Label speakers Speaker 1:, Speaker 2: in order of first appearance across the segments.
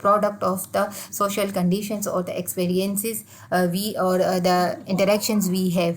Speaker 1: product of the social conditions or the experiences the interactions we have।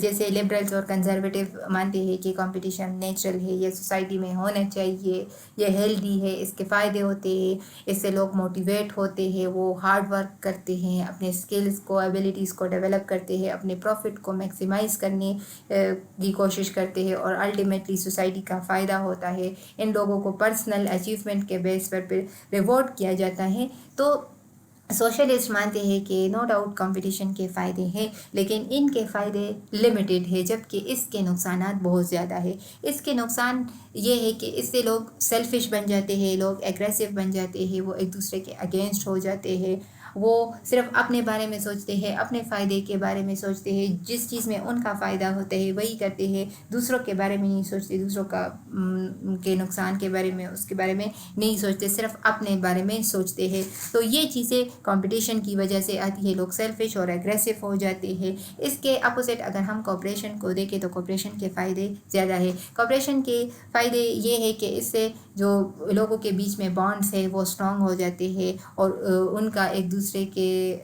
Speaker 1: جیسے liberals اور conservative مانتے ہیں کہ کمپٹیشن نیچرل ہے، یہ سوسائٹی میں ہونا چاہیے، یہ ہیلدی ہے، اس کے فائدے ہوتے ہیں، اس سے لوگ موٹیویٹ ہوتے ہیں، وہ ہارڈ ورک کرتے ہیں، اپنے اسکلز کو ایبیلیٹیز کو ڈیولپ کرتے ہیں، اپنے پروفٹ کو میکسیمائز کرنے کی کوشش کرتے ہیں، اور الٹیمیٹلی سوسائٹی کا فائدہ ہوتا ہے۔ ان لوگوں کو پرسنل اچیومنٹ کے بیس پر ریوارڈ کیا جاتا ہے۔ تو سوشلسٹ مانتے ہیں کہ نو ڈاؤٹ کمپٹیشن کے فائدے ہیں، لیکن ان کے فائدے لمیٹڈ ہے، جبکہ اس کے نقصانات بہت زیادہ ہے۔ اس کے نقصان یہ ہے کہ اس سے لوگ سیلفش بن جاتے ہیں، لوگ ایگریسو بن جاتے ہیں، وہ ایک دوسرے کے اگینسٹ ہو جاتے ہیں، وہ صرف اپنے بارے میں سوچتے ہیں، اپنے فائدے کے بارے میں سوچتے ہیں، جس چیز میں ان کا فائدہ ہوتا ہے وہی کرتے ہیں، دوسروں کے بارے میں نہیں سوچتے، دوسروں کا کے نقصان کے بارے میں، اس کے بارے میں نہیں سوچتے، صرف اپنے بارے میں سوچتے ہیں۔ تو یہ چیزیں کمپٹیشن کی وجہ سے آتی ہے، لوگ سیلفش اور ایگریسو ہو جاتے ہیں۔ اس کے اپوزٹ اگر ہم کوپریشن کو دیکھیں تو کوپریشن کے فائدے زیادہ ہے۔ کوپریشن کے فائدے یہ ہے کہ اس سے جو لوگوں کے بیچ میں بانڈس ہے وہ اسٹرانگ ہو جاتے ہیں، اور ان کا ایک دوسرے کے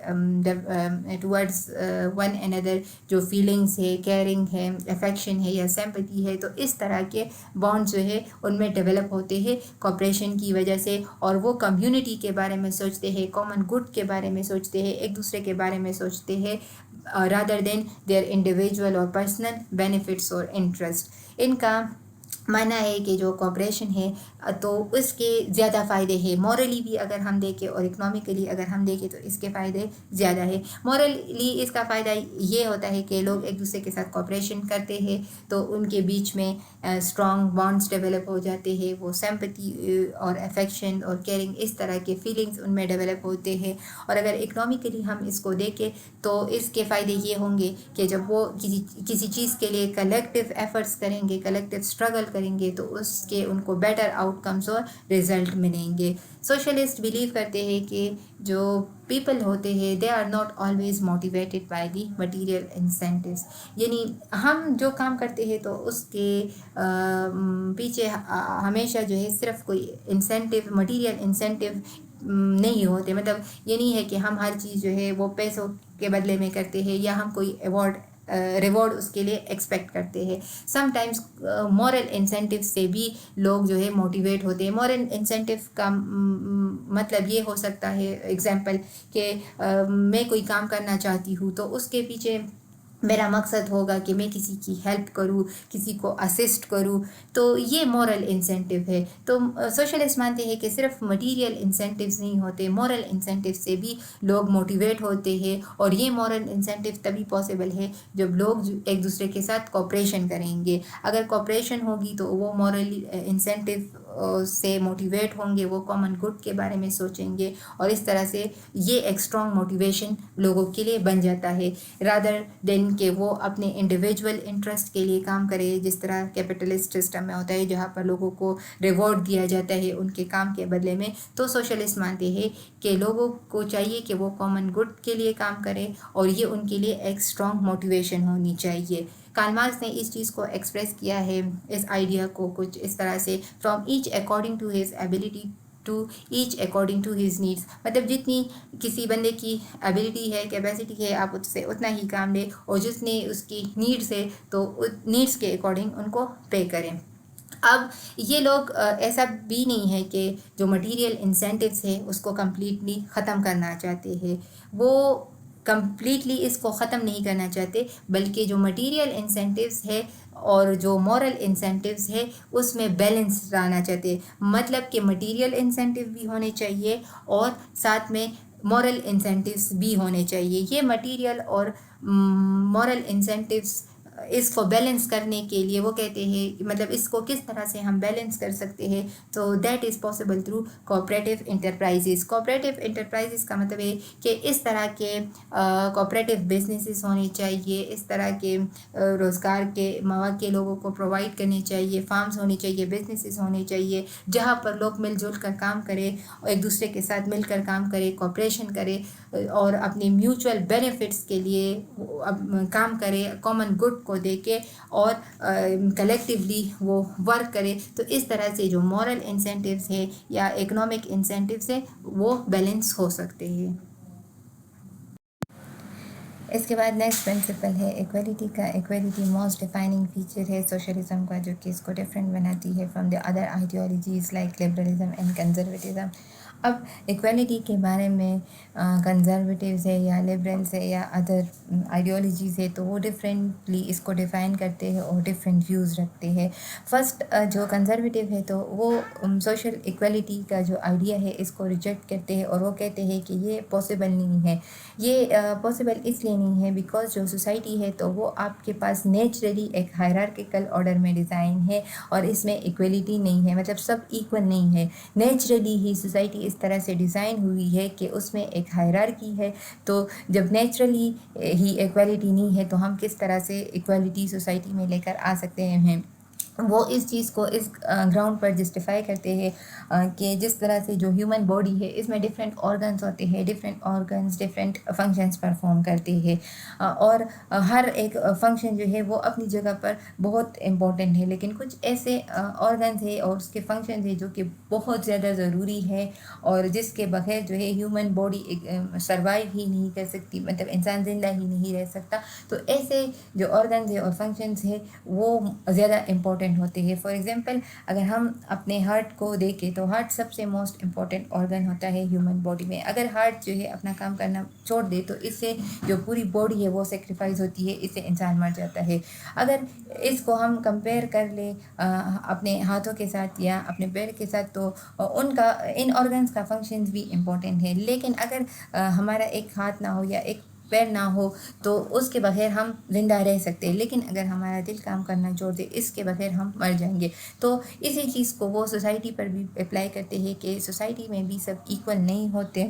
Speaker 1: ٹورڈز ون اندر جو فیلنگس ہے، کیئرنگ ہے، افیکشن ہے یا سمپتھی ہے، تو اس طرح کے بانڈ جو ہے ان میں ڈیولپ ہوتے ہیں کوپریشن کی وجہ سے، اور وہ کمیونٹی کے بارے میں سوچتے ہیں، کامن گڈ کے بارے میں سوچتے ہیں، ایک دوسرے کے بارے میں سوچتے ہیں رادر دین دیئر انڈیویجول اور پرسنل بینیفٹس اور انٹرسٹ۔ ان کا ماننا ہے کہ جو کوپریشن ہے تو اس کے زیادہ فائدے ہیں، مورلی بھی اگر ہم دیکھیں اور اکنامکلی اگر ہم دیکھیں تو اس کے فائدے زیادہ ہے۔ مورلی اس کا فائدہ یہ ہوتا ہے کہ لوگ ایک دوسرے کے ساتھ کوپریشن کرتے ہیں تو ان کے بیچ میں اسٹرانگ بانڈس ڈیولپ ہو جاتے ہیں، وہ سمپتھی اور افیکشن اور کیئرنگ اس طرح کے فیلنگس ان میں ڈیولپ ہوتے ہیں۔ اور اگر اکنامکلی ہم اس کو دیکھیں تو اس کے فائدے یہ ہوں گے کہ جب وہ کسی چیز کے لیے کلیکٹیو ایفرٹس کریں گے، کلیکٹیو اسٹرگل کریں گے، تو اس کے ان کو بیٹر آؤٹ کمز اور رزلٹ ملیں گے۔ سوشلسٹ بلیو کرتے ہیں کہ جو پیپل ہوتے ہیں they are not always motivated by the material incentives, یعنی ہم جو کام کرتے ہیں تو اس کے پیچھے ہمیشہ جو ہے صرف کوئی انسینٹیو، مٹیریل انسینٹیو نہیں ہوتے، مطلب یہ نہیں ہے کہ ہم ہر چیز جو ہے وہ پیسوں کے بدلے میں کرتے ہیں یا ہم کوئی ریوارڈ اس کے لیے ایکسپیکٹ کرتے ہیں۔ سم ٹائمز مورل انسینٹیو سے بھی لوگ جو ہے موٹیویٹ ہوتے ہیں۔ مورل انسینٹیو کا مطلب یہ ہو سکتا ہے ایگزامپل کہ میں کوئی کام کرنا چاہتی ہوں تو اس کے پیچھے میرا مقصد ہوگا کہ میں کسی کی ہیلپ کروں، کسی کو اسسٹ کروں، تو یہ مورل انسینٹیو ہے۔ تو سوشلسٹ مانتے ہیں کہ صرف مٹیریل انسینٹیوز نہیں ہوتے، مورل انسینٹیو سے بھی لوگ موٹیویٹ ہوتے ہیں، اور یہ مورل انسینٹیو تبھی پاسبل ہے جب لوگ ایک دوسرے کے ساتھ کوپریشن کریں گے۔ اگر کوپریشن ہوگی تو وہ مورل انسینٹیو سے موٹیویٹ ہوں گے، وہ کامن گڈ کے بارے میں سوچیں گے، اور اس طرح سے یہ ایک اسٹرانگ موٹیویشن لوگوں کے لیے بن جاتا ہے، رادر دین کہ وہ اپنے انڈیویجول انٹرسٹ کے لیے کام کرے، جس طرح کیپٹلسٹ سسٹم میں ہوتا ہے جہاں پر لوگوں کو ریوارڈ دیا جاتا ہے ان کے کام کے بدلے میں۔ تو سوشلسٹ مانتے ہیں کہ لوگوں کو چاہیے کہ وہ کامن گڈ کے لیے کام کرے، اور یہ ان کے لیے ایک اسٹرانگ موٹیویشن ہونی چاہیے۔ کارل مارکس نے اس چیز کو ایکسپریس کیا ہے، اس آئیڈیا کو کچھ اس طرح سے، from each according to his ability to each according to his needs, مطلب جتنی کسی بندے کی ایبلٹی ہے، کیپیسٹی ہے، آپ اس سے اتنا ہی کام لیں، اور جتنی اس کی نیڈس ہے تو نیڈس کے اکارڈنگ ان کو پے کریں۔ اب یہ لوگ ایسا بھی نہیں ہے کہ جو مٹیریل انسینٹیوز ہے اس کو کمپلیٹلی ختم کرنا چاہتے ہیں، وہ کمپلیٹلی اس کو ختم نہیں کرنا چاہتے، بلکہ جو مٹیریل انسینٹیوز ہے اور جو مورل انسینٹیوز ہے اس میں بیلنس لانا چاہتے، مطلب کہ مٹیریل انسینٹیو بھی ہونے چاہیے اور ساتھ میں مورل انسینٹیوز بھی ہونے چاہیے۔ یہ مٹیریل اور مورل انسینٹیوز اس کو بیلنس کرنے کے لیے وہ کہتے ہیں، مطلب اس کو کس طرح سے ہم بیلنس کر سکتے ہیں، تو that is possible through cooperative enterprises. Cooperative enterprises کا مطلب ہے کہ اس طرح کے کوآپریٹیو بزنسز ہونے چاہیے، اس طرح کے روزگار کے مواقع لوگوں کو پرووائڈ کرنے چاہیے، فارمز ہونے چاہیے، بزنسز ہونے چاہیے جہاں پر لوگ مل جل کر کام کرے، ایک دوسرے کے ساتھ مل کر کام کرے، کوآپریشن کرے، اور اپنے میوچول بینیفٹس کے لیے کام کرے، کامن گڈ کو دیکھے اور کلیکٹیولی وہ ورک کرے۔ تو اس طرح سے جو مورل انسینٹیوز ہے یا اکنامک انسینٹیوز ہے وہ بیلنس ہو سکتے ہیں۔ اس کے بعد نیکسٹ پرنسپل ہے ایکویلٹی کا. ایکویلٹی موسٹ ڈیفائننگ فیچر ہے سوشلزم کا جو کہ اس کو ڈفرینٹ بناتی ہے from the other ideologies like liberalism and conservatism. اب ایکویلٹی کے بارے میں کنزرویٹیوز ہے یا لبرلس ہے یا ادر آئیڈیالوجیز ہے تو وہ ڈفرینٹلی اس کو ڈیفائن کرتے ہیں اور ڈفرینٹ ویوز رکھتے ہیں. فرسٹ جو کنزرویٹیو ہے تو وہ سوشل ایکویلٹی کا جو آئیڈیا ہے اس کو ریجیکٹ کرتے ہیں اور وہ کہتے ہیں کہ یہ پاسبل نہیں ہے. یہ پاسبل اس لیے نہیں ہے بیکاز جو سوسائٹی ہے تو وہ آپ کے پاس نیچرلی ایک ہائرارکیکل آرڈر میں ڈیزائن ہے اور اس میں ایکویلٹی نہیں ہے, مطلب سب ایکول نہیں ہے. نیچرلی ہی سوسائٹی اس طرح سے ڈیزائن ہوئی ہے کہ اس میں ایک ہائرارکی ہے. تو جب نیچرلی ہی ایکویلٹی نہیں ہے تو ہم کس طرح سے ایکویلٹی سوسائٹی میں لے کر آ سکتے ہیں. وہ اس چیز کو اس گراؤنڈ پر جسٹیفائی کرتے ہیں کہ جس طرح سے جو ہیومن باڈی ہے اس میں ڈفرینٹ آرگنس ہوتے ہیں, different organs different functions perform کرتے ہیں اور ہر ایک فنکشن جو ہے وہ اپنی جگہ پر بہت امپورٹنٹ ہے. لیکن کچھ ایسے آرگنز ہے اور اس کے فنکشنز ہے جو کہ بہت زیادہ ضروری ہے اور جس کے بغیر جو ہے ہیومن باڈی سروائیو ہی نہیں کر سکتی, مطلب انسان زندہ ہی نہیں رہ سکتا. تو ایسے جو آرگنز ہے اور فنکشنز ہے وہ زیادہ امپورٹنٹ ہوتے ہیں. فار ایگزامپل اگر ہم اپنے ہارٹ کو دیکھیں تو ہارٹ سب سے موسٹ امپورٹنٹ آرگن ہوتا ہے ہیومن باڈی میں. اگر ہارٹ جو ہے اپنا کام کرنا چھوڑ دے تو اس سے جو پوری باڈی ہے وہ سیکریفائز ہوتی ہے, اس سے انسان مر جاتا ہے. اگر اس کو ہم کمپیئر کر لیں اپنے ہاتھوں کے ساتھ یا اپنے پیر کے ساتھ تو ان آرگنس کا فنکشنز بھی امپورٹنٹ ہے. لیکن اگر ہمارا ایک ہاتھ نہ ہو یا ایک پیر نہ ہو تو اس کے بغیر ہم زندہ رہ سکتے ہیں, لیکن اگر ہمارا دل کام کرنا چھوڑ دے اس کے بغیر ہم مر جائیں گے. تو اسی چیز کو وہ سوسائٹی پر بھی اپلائی کرتے ہیں کہ سوسائٹی میں بھی سب ایکول نہیں ہوتے.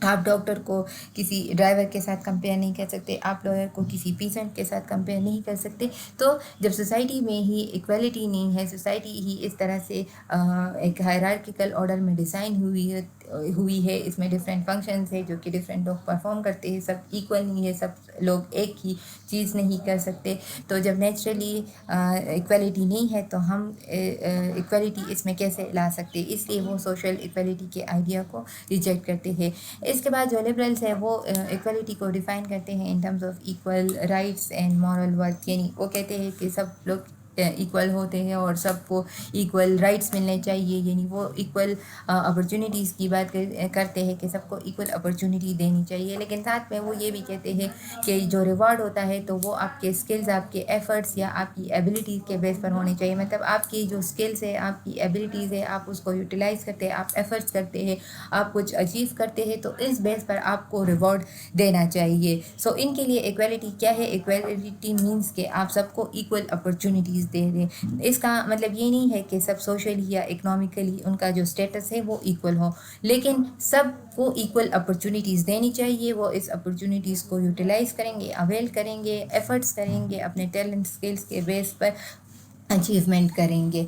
Speaker 1: آپ ڈاکٹر کو کسی ڈرائیور کے ساتھ کمپیئر نہیں کر سکتے, آپ لائر کو کسی پیشنٹ کے ساتھ کمپیئر نہیں کر سکتے. تو جب سوسائٹی میں ہی ایکویلٹی نہیں ہے, سوسائٹی ہی اس طرح سے ایک ہائرارکیکل آرڈر میں ڈیزائن ہوئی ہے, اس میں ڈفرینٹ فنکشنز ہے جو کہ ڈفرینٹ لوگ پرفارم کرتے ہیں, سب ایکول نہیں ہے, سب لوگ ایک ہی چیز نہیں کر سکتے. تو جب نیچرلی ایکویلٹی نہیں ہے تو ہم ایکویلٹی اس میں کیسے لا سکتے, اس لیے وہ سوشل ایکویلٹی کے آئیڈیا کو ریجیکٹ کرتے ہیں. اس کے بعد جو لبرلس ہے وہ ایکویلٹی کو ڈیفائن کرتے ہیں in terms of equal rights and moral worth, یعنی وہ کہتے ہیں کہ سب لوگ ایکول ہوتے ہیں اور سب کو ایکول رائٹس ملنے چاہیے. یعنی وہ ایکول اپرچونیٹیز کی بات کرتے ہیں کہ سب کو ایکول اپرچونیٹی دینی چاہیے. لیکن ساتھ میں وہ یہ بھی کہتے ہیں کہ جو ریوارڈ ہوتا ہے تو وہ آپ کے اسکلز, آپ کے ایفرٹس یا آپ کی ایبلٹیز کے بیس پر ہونے چاہیے. مطلب آپ کی جو اسکلز ہے, آپ کی ایبلٹیز ہے, آپ اس کو یوٹیلائز کرتے ہیں, آپ ایفرٹس کرتے ہیں, آپ کچھ اچیو کرتے ہیں, تو اس بیس پر آپ کو ریوارڈ دینا چاہیے. سو ان کے لیے ایکویلٹی کیا ہے, ایکویلٹی مینس کہ آپ سب کو ایکول اپرچونیٹیز دے دیں. اس کا مطلب یہ نہیں ہے کہ سب سوشلی یا اکنامکلی ان کا جو اسٹیٹس ہے وہ ایکول ہو, لیکن سب کو ایکول اپرچونیٹیز دینی چاہیے. وہ اس اپرچونیٹیز کو یوٹیلائز کریں گے, اویل کریں گے, ایفرٹس کریں گے, اپنے ٹیلنٹ اسکلس کے بیس پر اچیومنٹ کریں گے.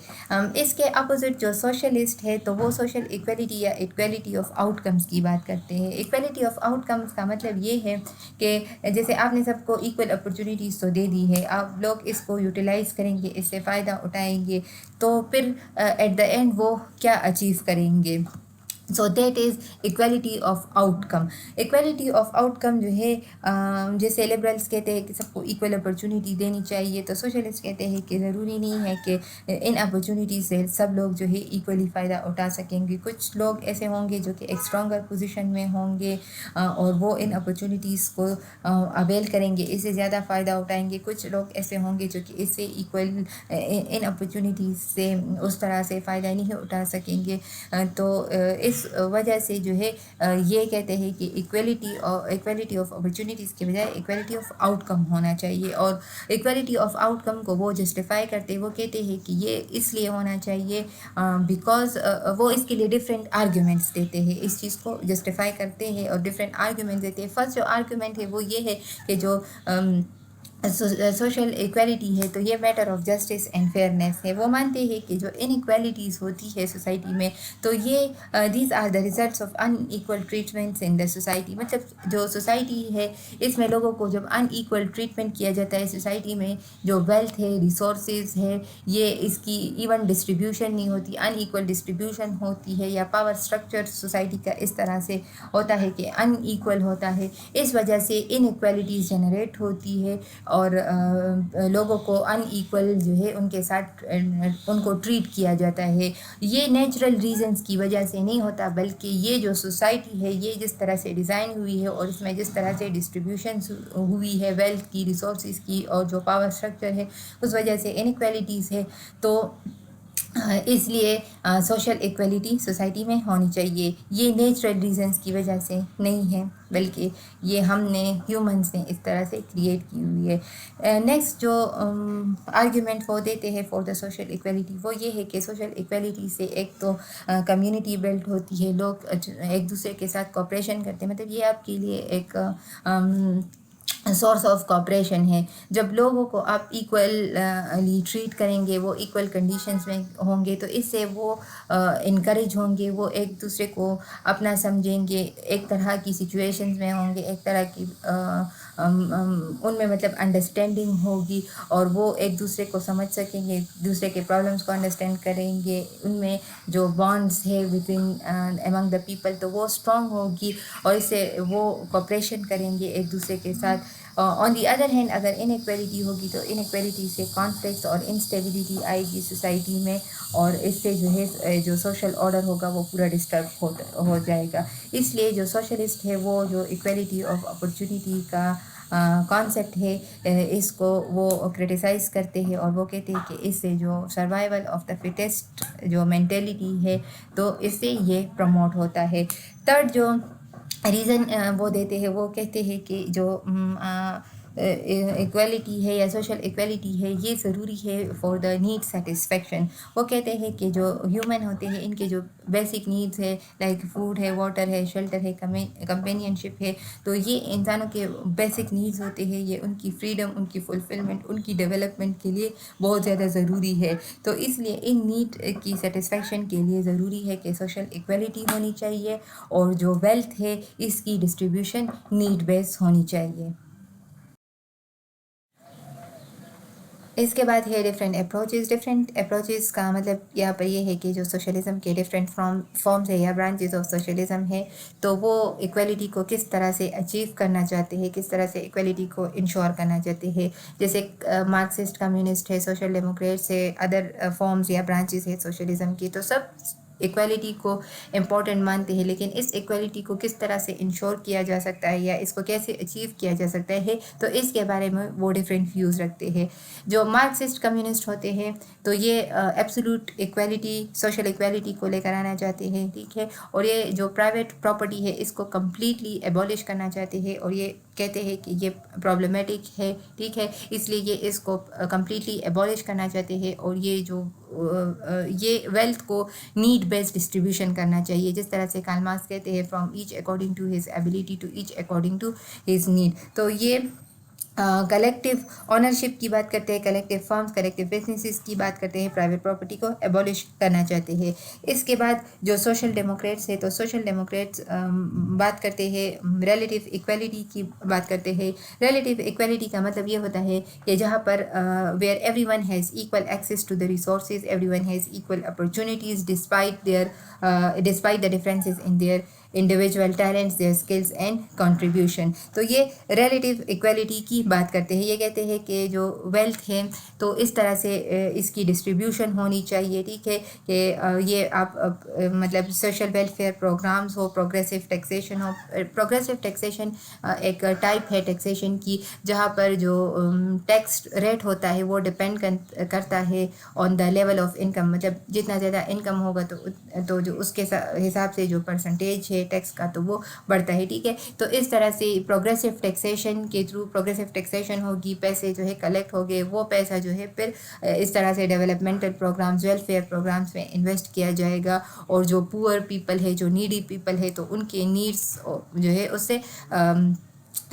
Speaker 1: اس کے اپوزٹ جو سوشلسٹ ہے تو وہ سوشل ایکویلٹی یا ایکویلٹی آف آؤٹ کمز کی بات کرتے ہیں. ایکویلٹی آف آؤٹ کمز کا مطلب یہ ہے کہ جیسے آپ نے سب کو ایکول اپرچونیٹیز تو دے دی ہے, آپ لوگ اس کو یوٹیلائز کریں گے, اس سے فائدہ اٹھائیں گے, تو پھر ایٹ دا اینڈ وہ کیا اچیو کریں گے. So that is equality of out come. Equality of out کم جو ہے جیسے لبرلس کہتے ہیں کہ سب کو ایکول اپرچونیٹی دینی چاہیے, تو سوشلسٹ کہتے ہیں کہ ضروری نہیں ہے کہ ان اپرچونیٹیز سے سب لوگ جو ہے ایکولی فائدہ اٹھا سکیں گے. کچھ لوگ ایسے ہوں گے جو کہ ایک اسٹرانگر پوزیشن میں ہوں گے اور وہ ان اپرچونیٹیز کو اویل کریں گے, اس سے زیادہ فائدہ اٹھائیں گے. کچھ لوگ ایسے ہوں گے جو کہ اس سے ایکول ان اپرچونیٹیز سے اس طرح سے فائدہ نہیں اٹھا سکیں گے. تو اس وجہ سے جو ہے یہ کہتے ہیں کہ ایکویلٹی آف اپرچونیٹیز کے بجائے ایکویلٹی آف آؤٹ کم ہونا چاہیے. اور ایکویلٹی آف آؤٹ کم کو وہ جسٹیفائی کرتے, وہ کہتے ہیں کہ یہ اس لیے ہونا چاہیے بیکاز وہ اس کے لیے ڈفرینٹ آرگیومنٹس دیتے ہیں, اس چیز کو جسٹیفائی کرتے ہیں اور ڈفرینٹ آرگیومنٹس دیتے ہیں. فرسٹ جو آرگیومنٹ ہے وہ یہ ہے کہ جو سوشل ایکویلٹی ہے تو یہ matter of justice and fairness ہے. وہ مانتے ہیں کہ جو ان ایکویلٹیز ہوتی ہے سوسائٹی میں تو یہ these are the results of unequal treatments in the society. مطلب جو سوسائٹی ہے اس میں لوگوں کو جب ان ایکول ٹریٹمنٹ کیا جاتا ہے سوسائٹی میں, جو ویلتھ ہے, ریسورسز ہے, یہ اس کی ایون ڈسٹریبیوشن نہیں ہوتی, ان ایکول ڈسٹریبیوشن ہوتی ہے, یا پاور اسٹرکچر سوسائٹی کا اس طرح سے ہوتا ہے کہ ان ایکول ہوتا ہے. اس وجہ سے ان ایکویلٹیز جنریٹ ہوتی ہے اور لوگوں کو ان ایکول جو ہے ان کے ساتھ ان کو ٹریٹ کیا جاتا ہے. یہ نیچرل ریزنس کی وجہ سے نہیں ہوتا, بلکہ یہ جو سوسائٹی ہے یہ جس طرح سے ڈیزائن ہوئی ہے اور اس میں جس طرح سے ڈسٹریبیوشن ہوئی ہے ویلتھ کی, ریسورسز کی, اور جو پاور اسٹرکچر ہے اس وجہ سے انیکویلٹیز ہے. تو اس لیے سوشل ایکویلٹی سوسائٹی میں ہونی چاہیے. یہ نیچرل ریزنس کی وجہ سے نہیں ہے, بلکہ یہ ہم نے ہیومنس نے اس طرح سے کریٹ کی ہوئی ہے. نیکسٹ جو آرگیومنٹ وہ دیتے ہیں فار دا سوشل ایکویلٹی وہ یہ ہے کہ سوشل ایکویلٹی سے ایک تو کمیونٹی بلڈ ہوتی ہے, لوگ ایک دوسرے کے ساتھ کوآپریشن کرتے ہیں. مطلب یہ آپ کے لیے ایک سورس آف کوآپریشن ہے. جب لوگوں کو آپ ایکولی ٹریٹ کریں گے, وہ ایکول کنڈیشنز میں ہوں گے, تو اس سے وہ انکریج ہوں گے, وہ ایک دوسرے کو اپنا سمجھیں گے, ایک طرح کی سچویشنز میں ہوں گے, ایک طرح کی ان میں مطلب انڈرسٹینڈنگ ہوگی, اور وہ ایک دوسرے کو سمجھ سکیں گے, ایک دوسرے کے پرابلمس کو انڈرسٹینڈ کریں گے. ان میں جو بانڈس ہے ودن امنگ دا پیپل تو وہ اسٹرانگ ہوگی, اور اس سے وہ کوآپریشن کریں گے ایک دوسرے کے ساتھ. آن دی ادر ہینڈ اگر ان ایکویلٹی ہوگی تو ان ایکویلٹی سے کانفلکٹس اور انسٹیبلٹی آئے گی سوسائٹی میں, اور اس سے جو ہے جو سوشل آرڈر ہوگا وہ پورا ڈسٹرب ہو جائے گا. اس لیے جو سوشلسٹ ہے وہ جو ایکویلٹی آف اپرچونیٹی کا کانسیپٹ ہے اس کو وہ کرٹیسائز کرتے ہیں, اور وہ کہتے ہیں کہ اس سے جو سروائیول آف دا فٹیسٹ جو مینٹیلٹی ہے تو اس سے یہ پروموٹ ہوتا ہے. تھرڈ جو ریزن وہ دیتے ہیں وہ کہتے ہیں کہ جو ایکویلٹی ہے یا سوشل ایکویلٹی ہے یہ ضروری ہے فار دا نیڈ سیٹسفیکشن. وہ کہتے ہیں کہ جو ہیومن ہوتے ہیں ان کے جو بیسک نیڈس ہے لائک فوڈ ہے, واٹر ہے, شیلٹر ہے, کمپینین شپ ہے, تو یہ انسانوں کے بیسک نیڈز ہوتے ہیں. یہ ان کی فریڈم, ان کی فلفلمنٹ, ان کی ڈیولپمنٹ کے لیے بہت زیادہ ضروری ہے. تو اس لیے ان نیڈ کی سیٹسفیکشن کے لیے ضروری ہے کہ سوشل ایکویلٹی ہونی چاہیے, اور جو ویلتھ ہے اس کی ڈسٹریبیوشن نیڈ بیس ہونی چاہیے. اس کے بعد ہے ڈفرینٹ اپروچز. ڈفرینٹ اپروچز کا مطلب یہاں پر یہ ہے کہ جو سوشلزم کے ڈفرینٹ فارمز ہے یا برانچز آف سوشلزم ہے تو وہ ایکویلٹی کو کس طرح سے اچیو کرنا چاہتے ہیں, کس طرح سے ایکویلٹی کو انشور کرنا چاہتے ہیں. جیسے مارکسسٹ, کمیونسٹ ہے, سوشل ڈیموکریٹس ہے, ادر فارمز یا برانچز ہے سوشلزم کی, تو سب ایکویلٹی کو امپورٹنٹ مانتے ہیں. لیکن اس ایکویلٹی کو کس طرح سے انشور کیا جا سکتا ہے یا اس کو کیسے اچیو کیا جا سکتا ہے, تو اس کے بارے میں وہ ڈفرینٹ ویوز رکھتے ہیں. جو مارکسسٹ کمیونسٹ ہوتے ہیں تو یہ ایبسولوٹ ایکویلٹی, سوشل ایکویلٹی کو لے کر آنا چاہتے ہیں, ٹھیک ہے, اور یہ جو پرائیویٹ پراپرٹی ہے اس کو کمپلیٹلی ایبولش کرنا چاہتے ہیں, اور یہ کہتے ہیں کہ یہ پرابلمیٹک ہے, ٹھیک ہے, اس لیے یہ اس کو کمپلیٹلی ایبولش کرنا چاہتے ہیں. اور یہ ویلتھ کو نیڈ بیسڈ ڈسٹریبیوشن کرنا چاہیے, جس طرح سے کارل مارکس کہتے ہیں from each according to his ability to each according to his need. تو یہ کلیکٹیو آنرشپ کی بات کرتے ہیں, کلیکٹیو فارمز, کلیکٹیو بزنسز کی بات کرتے ہیں, پرائیویٹ پراپرٹی کو ایبولش کرنا چاہتے ہیں. اس کے بعد جو سوشل ڈیموکریٹس ہے تو سوشل ڈیموکریٹس بات کرتے ہیں ریلیٹیو ایکویلٹی کی بات کرتے ہیں. ریلیٹیو ایکویلٹی کا مطلب یہ ہوتا ہے کہ جہاں پر where everyone has equal access to the resources, everyone has equal opportunities despite the differences in their individual talents, their skills and contribution. تو یہ ریلیٹیو ایکویلٹی کی بات کرتے ہیں. یہ کہتے ہیں کہ جو ویلتھ ہے تو اس طرح سے اس کی ڈسٹریبیوشن ہونی چاہیے, ٹھیک ہے, کہ یہ آپ مطلب سوشل ویلفیئر پروگرامز ہو, پروگریسو ٹیکسیشن ہو. پروگریسو ٹیکسیشن ایک ٹائپ ہے ٹیکسیشن کی جہاں پر جو ٹیکس ریٹ ہوتا ہے وہ ڈپینڈ کرتا ہے آن دا لیول آف انکم. مطلب جتنا زیادہ انکم ہوگا تو جو اس کے حساب سے جو پرسنٹیج ہے ٹیکس کا تو وہ بڑھتا ہے, ٹھیک ہے. تو اس طرح سے پروگریسو ٹیکسیشن کے تھرو پروگریسو ٹیکسیشن ہوگی, پیسے جو ہے کلیکٹ ہو گئے, وہ پیسہ جو ہے پھر اس طرح سے ڈیولپمنٹل پروگرامز, ویلفیئر پروگرامز میں انویسٹ کیا جائے گا. اور جو پور پیپل ہے, جو نیڈی پیپل ہے, تو ان کے نیڈس جو ہے اس سے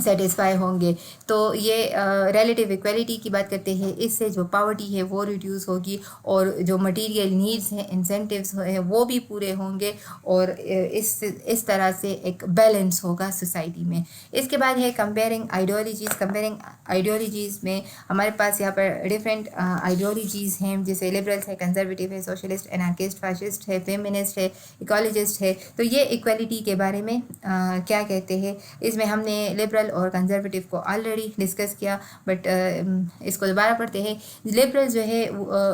Speaker 1: سیٹسفائی ہوں گے. تو یہ ریلیٹیو ایکویلٹی کی بات کرتے ہیں. اس سے جو پاورٹی ہے وہ ریڈیوس ہوگی اور جو مٹیریل نیڈس ہیں انسینٹیوز ہیں وہ بھی پورے ہوں گے اور اس طرح سے ایک بیلنس ہوگا سوسائٹی میں. اس کے بعد ہے کمپیئرنگ آئیڈیالوجیز. کمپیئرنگ آئیڈیالوجیز میں ہمارے پاس یہاں پر ڈفرینٹ آئیڈیالوجیز ہیں جیسے لبرلس ہے, کنزرویٹیو ہے, سوشلسٹ, انارکسٹ, فاشسٹ ہے, فیمنسٹ ہے, ایکالوجسٹ ہے. تو یہ ایکویلٹی کے بارے میں کیا کہتے ہیں, اس میں ہم نے لبرل اور کنزرویٹیو کو آلریڈی ڈسکس کیا, بٹ اس کو دوبارہ پڑھتے ہیں. لبرل جو ہے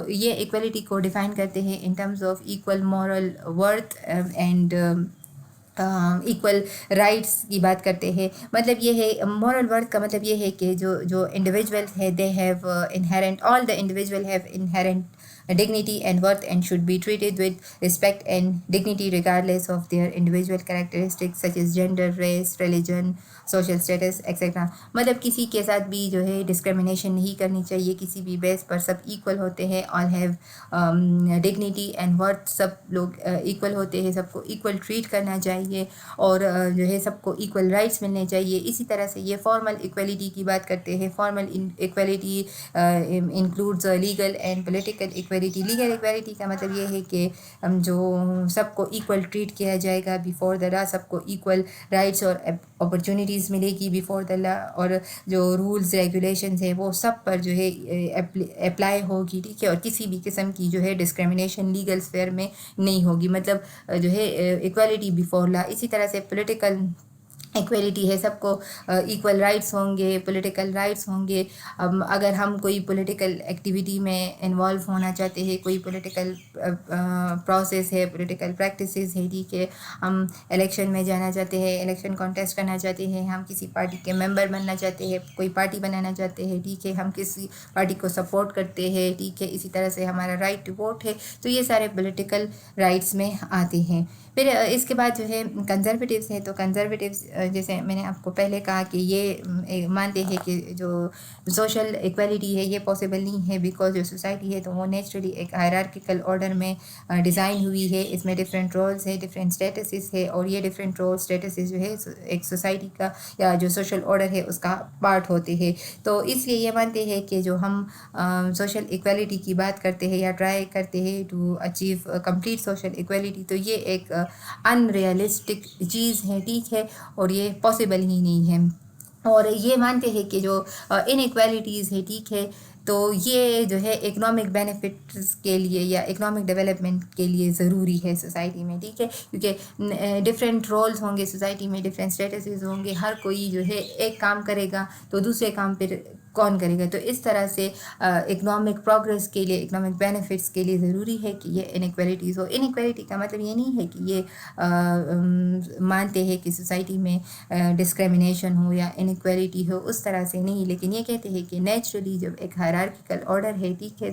Speaker 1: یہ ایکویلٹی کو ڈیفائن کرتے ہیں in terms of equal moral worth and equal rights کی بات کرتے ہیں. مطلب یہ ہے مورل ورتھ کا مطلب یہ ہے کہ جو انڈیویژول ہے they have inherent, all the individual have inherent dignity and worth and should be treated with respect and dignity regardless of their individual characteristics such as gender, race, religion, social status etc. مطلب کسی کے ساتھ بھی جو ہے discrimination نہیں کرنی چاہیے, کسی بھی بیس پر سب ایکول ہوتے ہیں. all have dignity and worth, سب لوگ ایکول ہوتے ہیں, سب کو ایکول ٹریٹ کرنا چاہیے اور جو ہے سب کو ایکول رائٹس ملنے چاہیے. اسی طرح سے یہ فارمل ایکویلٹی کی بات کرتے ہیں. Formal equality includes legal and political equality. Legal equality کا مطلب یہ ہے کہ جو سب کو ایکول ٹریٹ کیا جائے گا بیفور دا لا, سب کو ایکول رائٹس اور اپرچونیٹیز ملے گی بیفور دا لا, اور جو رولز ریگولیشنز ہیں وہ سب پر جو ہے اپلائی ہوگی, ٹھیک ہے, اور کسی بھی قسم کی جو ہے ڈسکریمنیشن لیگل اسفیئر میں نہیں ہوگی. مطلب جو ہے ایکویلٹی بیفور لا. اسی طرح سے پولیٹیکل ایکویلٹی ہے, سب کو ایکول رائٹس ہوں گے, پولیٹیکل رائٹس ہوں گے. اگر ہم کوئی پولیٹیکل ایکٹیویٹی میں انوالو ہونا چاہتے ہیں, کوئی پولیٹیکل پروسیس ہے, پولیٹیکل پریکٹسز ہے, ٹھیک ہے, ہم الیکشن میں جانا چاہتے ہیں, الیکشن کانٹیسٹ کرنا چاہتے ہیں, ہم کسی پارٹی کے ممبر بننا چاہتے ہیں, کوئی پارٹی بنانا چاہتے ہیں, ٹھیک ہے, ہم کسی پارٹی کو سپورٹ کرتے ہیں, ٹھیک ہے, اسی طرح سے ہمارا رائٹ ٹو ووٹ ہے. تو یہ سارے پولیٹیکل رائٹس میں آتے ہیں. پھر اس کے بعد جو ہے کنزرویٹیوز ہیں. تو کنزرویٹیوز جیسے میں نے آپ کو پہلے کہا کہ یہ مانتے ہیں کہ جو سوشل ایکویلٹی ہے یہ پاسبل نہیں ہے, بیکاز جو سوسائٹی ہے تو وہ نیچرلی ایک ہائرارکیکل آرڈر میں ڈیزائن ہوئی ہے. اس میں ڈفرینٹ رولز ہے, ڈفرینٹ اسٹیٹسز ہے, اور یہ ڈفرینٹ رول اسٹیٹسز جو ہے ایک سوسائٹی کا یا جو سوشل آرڈر ہے اس کا پارٹ ہوتے ہیں. تو اس لیے یہ مانتے ہیں کہ جو ہم سوشل ایکویلٹی کی بات کرتے ہیں یا ٹرائی کرتے ہیں to achieve complete social equality, تو یہ ایک ان ریئلسٹک چیز ہے, ٹھیک ہے, اور یہ پاسبل ہی نہیں ہے. اور یہ مانتے ہیں کہ جو ان ایکویلٹیز ہے, ٹھیک ہے, تو یہ جو ہے اکنامک بینیفٹس کے لیے یا اکنامک ڈیولپمنٹ کے لیے ضروری ہے سوسائٹی میں, ٹھیک ہے, کیونکہ ڈفرینٹ رولز ہوں گے سوسائٹی میں, ڈفرینٹ اسٹیٹسز ہوں گے, ہر کوئی جو ہے ایک کام کرے گا تو دوسرے کام پھر کون کرے گا. تو اس طرح سے اکنامک پروگریس کے لیے, اکنامک بینیفٹس کے لیے ضروری ہے کہ یہ انیکویلٹیز ہو. انیکویلٹی کا مطلب یہ نہیں ہے کہ یہ مانتے ہیں کہ سوسائٹی میں ڈسکریمنیشن ہو یا انیکویلٹی ہو, اس طرح سے نہیں, لیکن یہ کہتے ہیں کہ نیچرلی جب ایک ہائرارکیکل آرڈر ہے, ٹھیک ہے,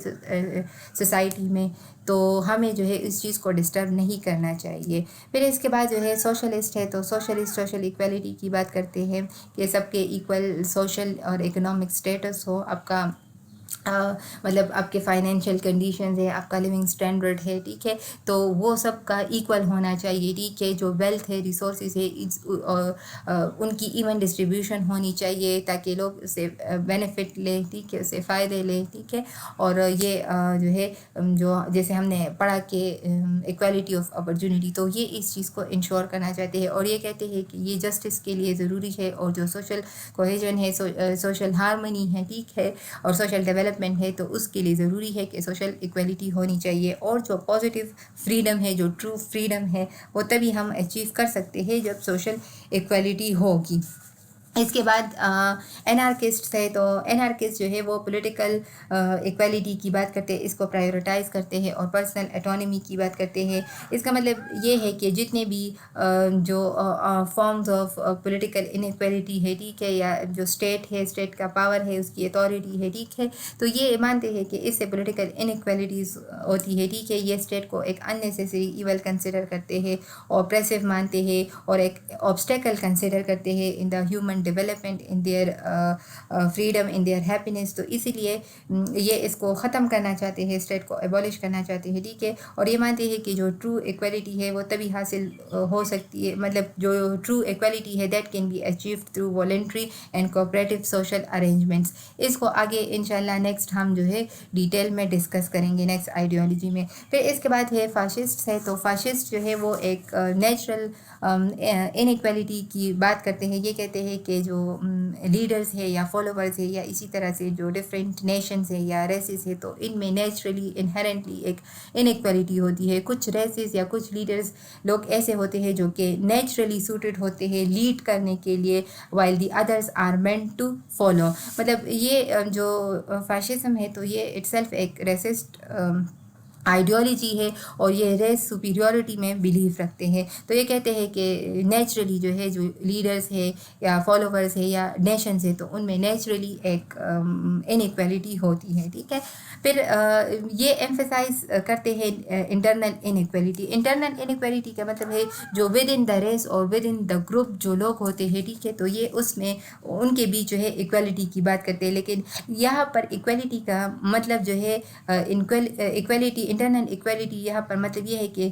Speaker 1: سوسائٹی میں, تو ہمیں جو ہے اس چیز کو ڈسٹرب نہیں کرنا چاہیے. پھر اس کے بعد جو ہے سوشلسٹ ہے. تو سوشلسٹ سوشل ایکویلٹی کی بات کرتے ہیں کہ سب کے ایکول سوشل اور اکنامک اسٹیٹس ہو, آپ کا مطلب آپ کے فائنینشیل کنڈیشنز ہے, آپ کا لیونگ اسٹینڈرڈ ہے, ٹھیک ہے, تو وہ سب کا ایکول ہونا چاہیے, ٹھیک ہے. جو ویلتھ ہے, ریسورسز ہے, ان کی ایون ڈسٹریبیوشن ہونی چاہیے تاکہ لوگ اس سے بینیفٹ لیں, ٹھیک ہے, اس سے فائدے لیں, ٹھیک ہے. اور یہ جو ہے جو جیسے ہم نے پڑھا کہ ایکویلٹی آف اپرچونیٹی, تو یہ اس چیز کو انشور کرنا چاہتے ہیں, اور یہ کہتے ہیں کہ یہ جسٹس کے لیے ضروری ہے, اور جو سوشل کوہیژن ہے, سوشل ہارمنی ہے, ٹھیک ہے, اور سوشل ڈیولپمنٹ ہے, تو اس کے لیے ضروری ہے کہ سوشل ایکویلٹی ہونی چاہیے. اور جو پازیٹیو فریڈم ہے, جو ٹرو فریڈم ہے, وہ تبھی ہم اچیو کر سکتے ہیں جب سوشل ایکویلٹی ہوگی. اس کے بعد انارکسٹ ہے. تو انارکسٹ جو ہے وہ پولیٹیکل ایکویلٹی کی بات کرتے ہیں, اس کو پرائیورٹائز کرتے ہیں, اور پرسنل اٹانومی کی بات کرتے ہیں. اس کا مطلب یہ ہے کہ جتنے بھی جو فارمز آف پولیٹیکل انیکویلٹی ہے, ٹھیک ہے, یا جو اسٹیٹ ہے, اسٹیٹ کا پاور ہے, اس کی اتھارٹی ہے, ٹھیک ہے, تو یہ مانتے ہیں کہ اس سے پولیٹیکل انیکویلٹیز ہوتی ہے, ٹھیک ہے. یہ اسٹیٹ کو ایک اننیسیسری ایول کنسیڈر کرتے ہیں, اوپریسو مانتے ہیں, اور ایک آبسٹیکل کنسیڈر کرتے ہیں in the human development, in their freedom, in their happiness. تو اسی لیے یہ اس کو ختم کرنا چاہتے ہیں, اسٹیٹ کو ایبولش کرنا چاہتے ہیں, ٹھیک ہے. اور یہ مانتے ہیں کہ جو ٹرو ایکویلٹی ہے وہ تبھی حاصل ہو سکتی ہے, مطلب جو ٹرو ایکویلٹی ہے that can be achieved through voluntary and cooperative social arrangements. اس کو آگے انشاءاللہ نیکسٹ ہم جو ہے ڈیٹیل میں ڈسکس کریں گے نیکسٹ آئیڈیالوجی میں. پھر اس کے بعد ہے فاشسٹ ہے. تو فاشسٹ جو ہے وہ ایک نیچرل انیکویلٹی کی بات کرتے ہیں. یہ کہتے ہیں کہ جو لیڈرز ہے یا فالوورز ہے یا اسی طرح سے جو ڈفرینٹ نیشنز ہے یا ریسز ہے, تو ان میں نیچرلی انہیرنٹلی ایک انیکویلٹی ہوتی ہے. کچھ ریسز یا کچھ لیڈرز لوگ ایسے ہوتے ہیں جو کہ نیچرلی سوٹڈ ہوتے ہیں لیڈ کرنے کے لیے, while the others are meant to follow. مطلب یہ جو فاشزم ہے تو یہ اٹ سیلف ایک ریسسٹ آئیڈیالوجی ہے, اور یہ ریس سپیریورٹی میں بلیو رکھتے ہیں. تو یہ کہتے ہیں کہ نیچرلی جو ہے جو لیڈرز ہے یا فالوورز ہے یا نیشنز ہے, تو ان میں نیچرلی ایک انیکویلٹی ہوتی ہے, ٹھیک ہے. پھر یہ ایمفیسائز کرتے ہیں انٹرنل انیکویلٹی. انٹرنل انیکویلٹی کا مطلب ہے جو ود ان دا ریس اور ود ان دا گروپ جو لوگ ہوتے ہیں, ٹھیک ہے, تو یہ اس میں ان کے بیچ جو ہے ایکویلٹی کی بات کرتے ہیں. لیکن یہاں پر ایکویلٹی کا مطلب جو ہے ایکویلٹی, انٹرنل ایکویلٹی یہاں پر مطلب یہ ہے کہ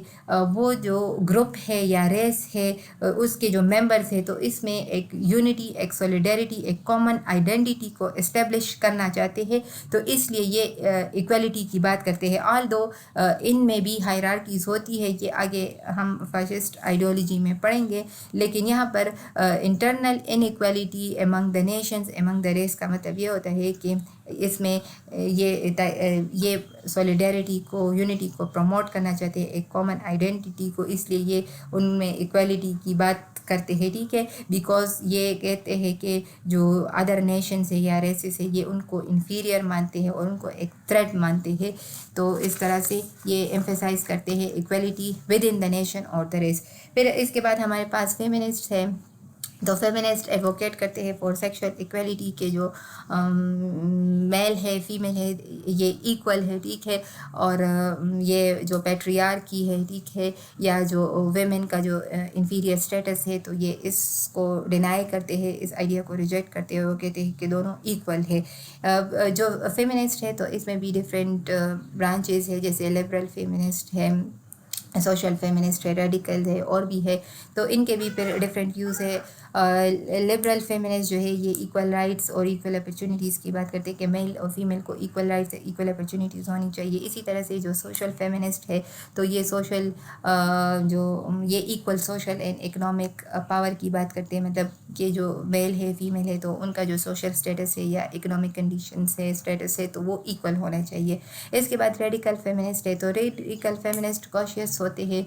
Speaker 1: وہ جو گروپ ہے یا ریس ہے اس کے جو ممبرس ہیں, تو اس میں ایک یونٹی, ایک سولیڈیرٹی, ایک کامن آئیڈینٹی کو اسٹیبلش کرنا چاہتے ہیں. تو اس لیے یہ ایکویلٹی کی بات کرتے ہیں. آل دو ان میں بھی ہائرارکیز ہوتی ہے, یہ آگے ہم فاشسٹ آئیڈیالوجی میں پڑھیں گے. لیکن یہاں پر internal inequality among the nations, among the race کا مطلب یہ ہوتا ہے کہ اس میں یہ سولیڈیرٹی کو, یونٹی کو پروموٹ کرنا چاہتے ہیں, ایک کامن آئیڈینٹی کو, اس لیے یہ ان میں ایکویلٹی کی بات کرتے ہیں, ٹھیک ہے. بیکاز یہ کہتے ہیں کہ جو ادر نیشنز ہے یا ریسز ہے یہ ان کو انفیریئر مانتے ہیں اور ان کو ایک تھریٹ مانتے ہیں. تو اس طرح سے یہ ایمفیسائز کرتے ہیں equality with in the nation اور دا ریس. پھر اس کے بعد ہمارے پاس فیمنسٹ ہے. تو فیمنسٹ ایڈوکیٹ کرتے ہیں فار سیکشول ایکویلٹی کے جو میل ہے فیمیل ہے یہ ایکول ہے, ٹھیک ہے. اور یہ جو پیٹریارکی ہے, ٹھیک ہے, یا جو ویمن کا جو انفیریئر اسٹیٹس ہے, تو یہ اس کو ڈینائی کرتے ہیں, اس آئیڈیا کو ریجیکٹ کرتے ہیں. وہ کہتے ہیں کہ دونوں ایکول ہے. جو فیمنسٹ ہے تو اس میں بھی ڈفرینٹ برانچز ہے, جیسے لبرل فیمنسٹ ہے, سوشل فیمنسٹ ہے, ریڈیکل ہے, اور بھی ہے. تو ان کے بھی پھر ڈفرینٹ ویوز ہے. لبرل فیمنسٹ جو ہے یہ ایکول رائٹس اور ایکول اپرچونیٹیز کی بات کرتے ہیں کہ میل اور فیمیل کو ایکول رائٹس ایکول اپرچونیٹیز ہونی چاہیے. اسی طرح سے جو سوشل فیمنسٹ ہے تو یہ سوشل جو یہ equal social and economic power کی بات کرتے ہیں, مطلب کہ جو میل ہے فیمیل ہے تو ان کا جو سوشل اسٹیٹس ہے یا اکنامک کنڈیشنس ہے, اسٹیٹس ہے, تو وہ ایکول ہونا چاہیے. اس کے بعد ریڈیکل فیمنسٹ ہے. تو ریڈیکل فیمنسٹ کاشیس ہوتے ہیں.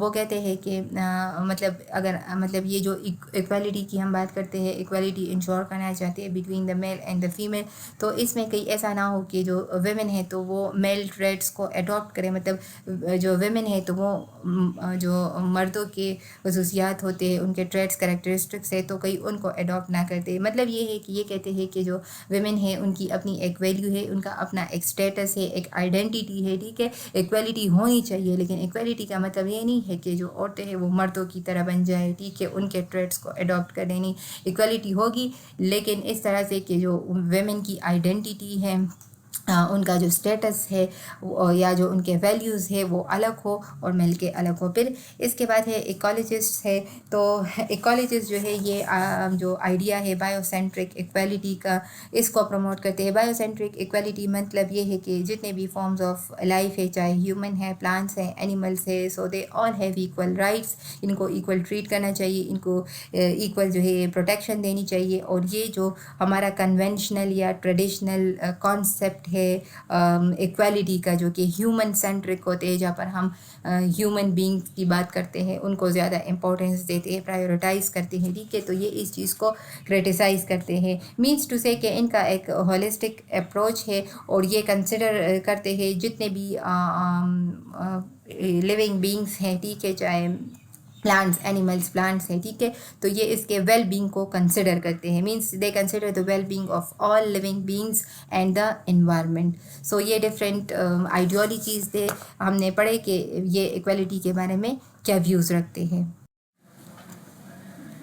Speaker 1: وہ کہتے ہیں کہ مطلب یہ جو ایکویلٹی کی ہم بات کرتے ہیں, ایکویلٹی انشور کرنا چاہتے ہیں between the male and the female. تو اس میں کہیں ایسا نہ ہو کہ جو ویمن ہے تو وہ میل ٹریٹس کو اڈاپٹ کرے, مطلب جو ویمن ہے تو وہ جو مردوں کے خصوصیات ہوتے ہیں, ان کے ٹریٹس کریکٹرسٹکس ہے, تو کہیں ان کو اڈاپٹ نہ کرتے. مطلب یہ ہے کہ یہ کہتے ہیں کہ جو ویمن ہے ان کی اپنی ایک ویلیو ہے, ان کا اپنا ایک اسٹیٹس ہے, ایک آئیڈینٹی ہے, ٹھیک ہے. ایکویلٹی ہونی چاہیے, لیکن ایکویلٹی کا مطلب یہ نہیں ہے کہ جو عورتیں ہیں وہ مردوں کی طرح بن جائے, ٹھیک ہے, ان کے ٹریٹس کو اڈاپٹ کر دینی. ایکویلٹی ہوگی لیکن اس طرح سے کہ جو ویمن کی آئیڈینٹی ہے, ان کا جو اسٹیٹس ہے یا جو ان کے ویلیوز ہے وہ الگ ہو اور مل کے الگ ہو. پھر اس کے بعد ہے ایکالوجسٹ ہے. تو ایکالوجسٹ جو ہے یہ جو آئیڈیا ہے بایو سینٹرک ایکویلٹی کا, اس کو پروموٹ کرتے ہیں. بایو سینٹرک ایکویلٹی مطلب یہ ہے کہ جتنے بھی فارمز آف لائف ہے, چاہے ہیومن ہے, پلانٹس ہیں, اینیملس ہے, سو دے آل ہیو ایکول رائٹس. ان کو ایکول ٹریٹ کرنا چاہیے, ان کو ایکول جو ہے پروٹیکشن دینی چاہیے. اور یہ جو ہمارا کنونشنل یا ٹریڈیشنل کانسیپٹ ہے ایکویلٹی کا, جو کہ ہیومن سینٹرک ہوتے ہیں, جہاں پر ہم ہیومن بینگس کی بات کرتے ہیں, ان کو زیادہ امپورٹنس دیتے ہیں, پرائیورٹائز کرتے ہیں, ٹھیک ہے. تو یہ اس چیز کو کرٹیسائز کرتے ہیں. مینس ٹو سے کہ ان کا ایک ہولسٹک اپروچ ہے, اور یہ کنسیڈر کرتے ہیں جتنے بھی لیونگ بینگس ہیں, ٹھیک ہے, چاہے پلانٹس, اینیملس, پلانٹس ہیں, ٹھیک ہے. تو یہ اس کے ویل بینگ کو کنسیڈر کرتے ہیں. Means they consider the well being of all living beings and the environment. So یہ ڈفرینٹ آئیڈیالوجیز تھے, ہم نے پڑھے کہ یہ ایکویلٹی کے بارے میں کیا ویوز رکھتے ہیں.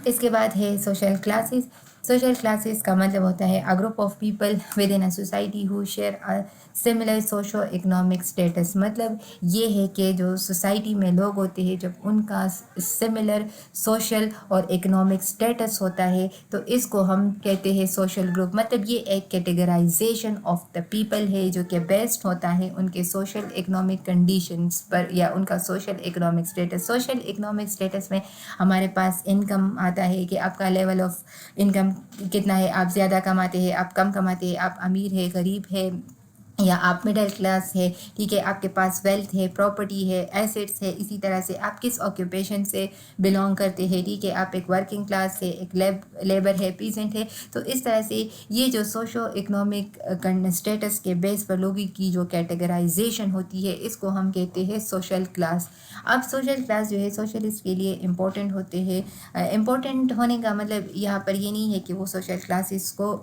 Speaker 1: اس کے بعد ہے سوشل کلاسز. سوشل کلاسز کا مطلب ہوتا ہے a group of people within a society who share a similar socio economic status. مطلب یہ ہے کہ جو سوسائٹی میں لوگ ہوتے ہیں جب ان کا سملر سوشل اور اکنامک اسٹیٹس ہوتا ہے تو اس کو ہم کہتے ہیں سوشل گروپ. مطلب یہ ایک کیٹیگرائزیشن آف دا پیپل ہے جو کہ بیسڈ ہوتا ہے ان کے سوشل اکنامک کنڈیشنز پر یا ان کا social economic status. Social economic status میں ہمارے پاس انکم آتا ہے کہ آپ کا لیول آف انکم کتنا ہے, آپ زیادہ کماتے ہیں, آپ کم کماتے ہیں, آپ امیر ہے, غریب ہے, یا آپ مڈل کلاس ہے, ٹھیک ہے, آپ کے پاس ویلتھ ہے, پراپرٹی ہے, ایسیٹس ہے. اسی طرح سے آپ کس آکیوپیشن سے بلانگ کرتے ہیں, ٹھیک ہے, آپ ایک ورکنگ کلاس ہے, ایک لیبر ہے, پیزنٹ ہے. تو اس طرح سے یہ جو سوشو اکنامک اسٹیٹس کے بیس پر لوگوں کی جو کیٹیگرائزیشن ہوتی ہے اس کو ہم کہتے ہیں سوشل کلاس. اب سوشل کلاس جو ہے سوشلسٹ کے لیے امپورٹنٹ ہوتے ہیں. امپورٹنٹ ہونے کا مطلب یہاں پر یہ نہیں ہے کہ وہ سوشل کلاسز کو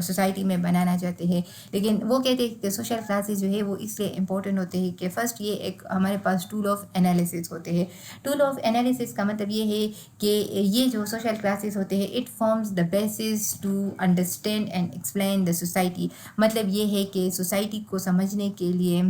Speaker 1: سوسائٹی میں بنانا چاہتے ہیں, لیکن وہ کہتے ہیں کہ سوشل کلاسز جو ہے وہ اس لیے امپورٹنٹ ہوتے ہیں کہ فرسٹ یہ ایک ہمارے پاس ٹول آف انالیسس ہوتے ہیں. ٹول آف انالیسس کا مطلب یہ ہے کہ یہ جو سوشل کلاسز ہوتے ہیں it forms the basis to understand and explain the society. مطلب یہ ہے کہ سوسائٹی کو سمجھنے کے لیے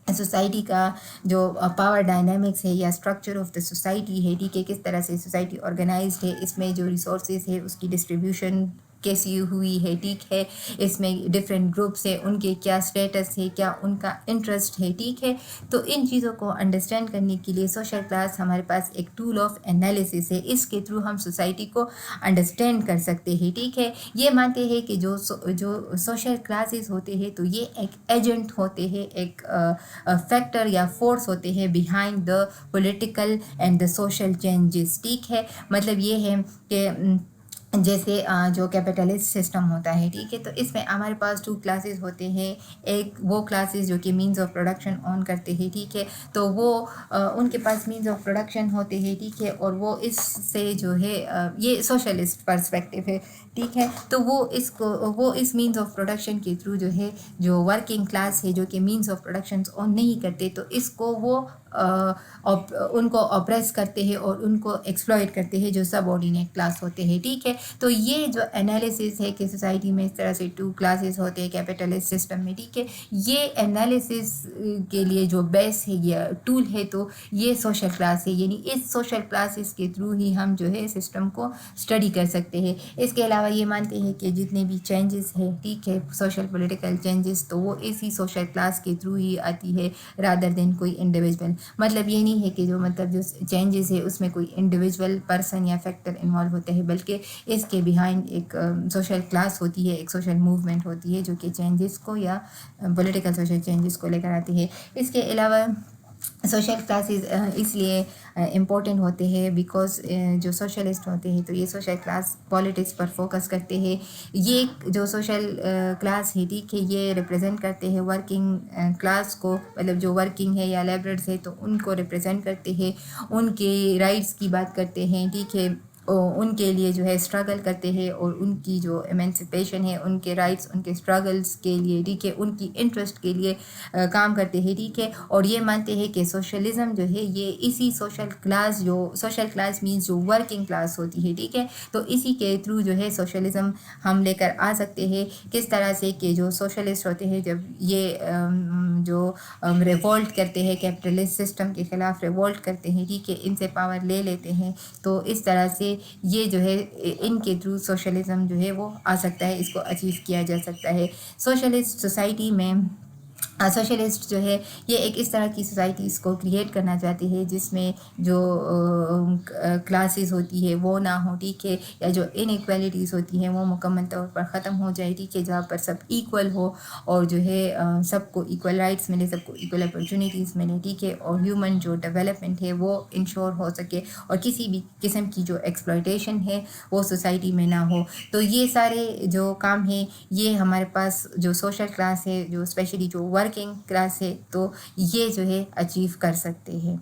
Speaker 1: سوسائٹی کا جو پاور ڈائنامکس ہے یا اسٹرکچر آف دا سوسائٹی ہے, ٹھیک ہے, کس طرح سے سوسائٹی آرگنائزڈ ہے, اس میں جو ریسورسز ہے اس کی ڈسٹریبیوشن کیسی ہوئی ہے, ٹھیک ہے, اس میں ڈفرینٹ گروپس ہے, ان کے کیا اسٹیٹس ہے, کیا ان کا انٹرسٹ ہے, ٹھیک ہے. تو ان چیزوں کو انڈرسٹینڈ کرنے کے لیے سوشل کلاس ہمارے پاس ایک ٹول آف انالیسس ہے. اس کے تھرو ہم سوسائٹی کو انڈرسٹینڈ کر سکتے ہیں, ٹھیک ہے. یہ مانتے ہیں کہ جو سوشل کلاسز ہوتے ہیں تو یہ ایک ایجنٹ ہوتے ہیں, ایک فیکٹر یا فورس ہوتے ہیں behind the political and the social changes, ٹھیک ہے. مطلب یہ ہے کہ جیسے جو کیپٹلسٹ سسٹم ہوتا ہے, ٹھیک ہے, تو اس میں ہمارے پاس 2 کلاسز ہوتے ہیں. ایک وہ کلاسز جو کہ مینز آف پروڈکشن آن کرتے ہیں, ٹھیک ہے, تو وہ ان کے پاس مینز آف پروڈکشن ہوتے ہیں, ٹھیک ہے, اور وہ اس سے جو ہے یہ سوشلسٹ پرسپیکٹیو ہے, ٹھیک ہے. تو وہ اس مینز آف پروڈکشن کے تھرو جو ہے جو ورکنگ کلاس ہے جو کہ مینز آف پروڈکشن آن نہیں کرتے تو اس کو وہ ان کو اپریس کرتے ہیں اور ان کو ایکسپلائٹ کرتے ہیں جو سب آرڈینیٹ کلاس ہوتے ہیں, ٹھیک ہے. تو یہ جو انالیسس ہے کہ سوسائٹی میں اس طرح سے 2 کلاسز ہوتے ہیں کیپٹلسٹ سسٹم میں, ٹھیک ہے, یہ انالیسس کے لیے جو بیس ہے یا ٹول ہے تو یہ سوشل کلاس ہے. یعنی اس سوشل کلاسز کے تھرو ہی ہم جو ہے سسٹم کو اسٹڈی کر سکتے ہیں. اس کے علاوہ یہ مانتے ہیں کہ جتنے بھی چینجز ہیں, ٹھیک ہے, سوشل پولیٹیکل چینجز تو وہ اسی سوشل کلاس کے تھرو ہی آتی ہے رادر دین کوئی انڈیویجول. مطلب یہ نہیں ہے کہ جو چینجز ہے اس میں کوئی انڈیویجول پرسن یا فیکٹر انوالو ہوتے ہیں, بلکہ اس کے بیہائنڈ ایک سوشل کلاس ہوتی ہے, ایک سوشل موومنٹ ہوتی ہے جو کہ چینجز کو یا پولیٹیکل سوشل چینجز کو لے کر آتی ہے. اس کے علاوہ سوشل کلاسز اس لیے امپورٹنٹ ہوتے ہیں بیکاز جو سوشلسٹ ہوتے ہیں تو یہ سوشل کلاس پالیٹکس پر فوکس کرتے ہیں. یہ جو سوشل کلاس ہے, ٹھیک ہے, یہ ریپرزینٹ کرتے ہیں ورکنگ کلاس کو, مطلب جو ورکنگ ہے یا لیبررز ہے تو ان کو ریپرزینٹ کرتے ہیں, ان کے رائٹس کی بات کرتے ہیں, ٹھیک ہے, ان کے لیے جو ہے اسٹرگل کرتے ہیں اور ان کی جو ایمنسپیشن ہے, ان کے رائٹس, ان کے اسٹرگلس کے لیے, ٹھیک ہے, ان کی انٹرسٹ کے لیے کام کرتے ہیں, ٹھیک ہے. اور یہ مانتے ہیں کہ سوشلزم جو ہے یہ اسی سوشل کلاس, جو سوشل کلاس مینس جو ورکنگ کلاس ہوتی ہے, ٹھیک ہے, تو اسی کے تھرو جو ہے سوشلزم ہم لے کر آ سکتے ہیں. کس طرح سے کہ جو سوشلسٹ ہوتے ہیں جب یہ جو ریوولٹ کرتے ہیں کیپٹلسٹ سسٹم کے خلاف ریوولٹ کرتے ہیں, ٹھیک ہے, ان سے پاور لے لیتے ہیں, تو اس طرح سے یہ جو ہے ان کے تھرو سوشلزم جو ہے وہ آ سکتا ہے, اس کو اچیو کیا جا سکتا ہے. سوشلسٹ سوسائٹی میں سوشلسٹ جو ہے یہ ایک اس طرح کی سوسائٹیز کو کریٹ کرنا چاہتے ہیں جس میں جو کلاسز ہوتی ہے وہ نہ ہوں, ٹھیک ہے, یا جو انیکویلٹیز ہوتی ہیں وہ مکمل طور پر ختم ہو جائے, ٹھیک ہے, جہاں پر سب ایکول ہو اور جو ہے سب کو ایکول رائٹس ملے, سب کو ایکول اپرچونیٹیز ملے, ٹھیک ہے, اور ہیومن جو ڈیولپمنٹ ہے وہ انشور ہو سکے اور کسی بھی قسم کی جو ایکسپلائٹیشن ہے وہ سوسائٹی میں نہ ہو. تو یہ سارے جو کام ہیں یہ ہمارے پاس جو سوشل کلاس ہے, جو اسپیشلی جو ورکنگ کلاس ہے, تو یہ جو ہے اچیو کر سکتے ہیں.